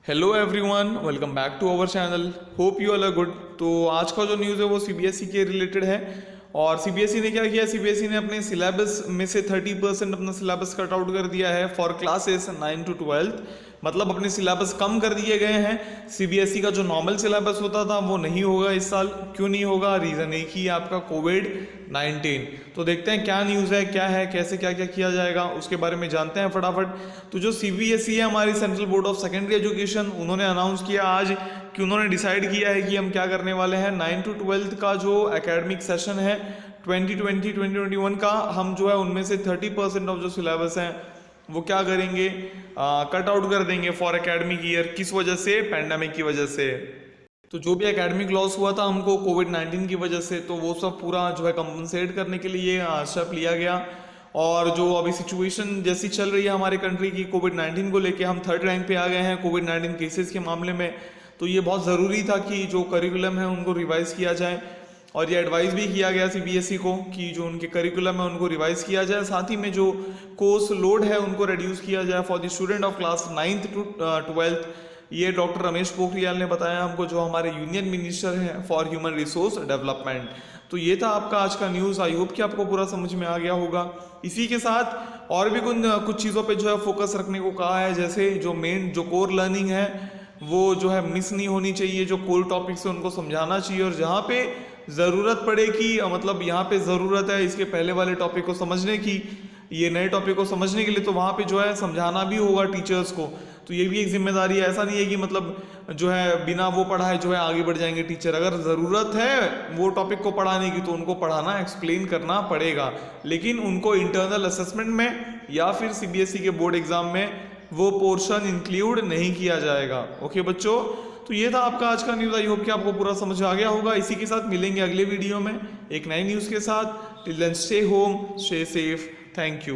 Hello everyone, welcome back to our channel. Hope you all are good. तो आज का जो न्यूज़ है वो सीबीएसई के रिलेटेड है। और सीबीएसई ने क्या किया, सीबीएसई ने अपने सिलेबस में से 30% अपना सिलेबस कट आउट कर दिया है फॉर क्लासेस 9 to 12। मतलब अपने सिलेबस कम कर दिए गए हैं। सीबीएसई का जो नॉर्मल सिलेबस होता था वो नहीं होगा इस साल। क्यों नहीं होगा? रीज़न एक ही है, आपका कोविड-19। तो देखते हैं क्या न्यूज़ है, क्या है, कैसे क्या क्या किया जाएगा, उसके बारे में जानते हैं फटाफट। तो जो सीबीएसई है, हमारी central board of secondary education, उन्होंने अनाउंस किया आज कि उन्होंने डिसाइड किया है कि हम क्या करने वाले हैं। 9 to 12 का जो एकेडमिक सेशन है 2020-2021 का, हम जो है उनमें से 30% ऑफ जो सिलेबस है वो क्या करेंगे, कट आउट कर देंगे फॉर एकेडमिक ईयर। किस वजह से? पैंडेमिक की वजह से। तो जो भी एकेडमिक लॉस हुआ था हमको कोविड-19 की वजह से, तो वो सब पूरा जो है कंपनसेट करने के लिए स्टेप लिया गया। और जो अभी सिचुएशन जैसी चल रही है हमारे कंट्री की कोविड-19 को लेके, हम 3rd रैंक पे आ गए हैं कोविड-19 केसेस के मामले में। तो ये बहुत ज़रूरी था कि जो करिकुलम है उनको रिवाइज किया जाए। और ये एडवाइस भी किया गया सीबीएसई को कि जो उनके करिकुलम है उनको रिवाइज किया जाए, साथ ही में जो कोर्स लोड है उनको रिड्यूस किया जाए for the student of class 9th to 12th। ये डॉक्टर रमेश पोखरियाल ने बताया हमको, जो हमारे यूनियन मिनिस्टर हैं फॉर ह्यूमन रिसोर्स डेवलपमेंट। तो ये था आपका आज का न्यूज़। आई होप कि आपको पूरा समझ में आ गया होगा। इसी के साथ और भी कुछ चीज़ों पे जो है फोकस रखने को कहा है, जैसे जो मेन जो कोर लर्निंग है वो जो है मिस नहीं होनी चाहिए। जो कोर टॉपिक्स है उनको समझाना चाहिए, और जहाँ पे ज़रूरत पड़े कि मतलब यहाँ पे ज़रूरत है इसके पहले वाले टॉपिक को समझने की, ये नए टॉपिक को समझने के लिए, तो वहाँ पे जो है समझाना भी होगा टीचर्स को। तो ये भी एक जिम्मेदारी है। ऐसा नहीं है कि मतलब जो है बिना वो पढ़ाए जो है आगे बढ़ जाएंगे टीचर। अगर ज़रूरत है वो टॉपिक को पढ़ाने की तो उनको पढ़ाना, एक्सप्लेन करना पड़ेगा, लेकिन उनको इंटरनल असेसमेंट में या फिर सीबीएसई के बोर्ड एग्जाम में वो पोर्शन इंक्लूड नहीं किया जाएगा। ओके बच्चों, तो ये था आपका आज का न्यूज़। आई होप कि आपको पूरा समझ आ गया होगा। इसी के साथ मिलेंगे अगले वीडियो में एक नई न्यूज़ के साथ। Till then stay home, stay safe. Thank you.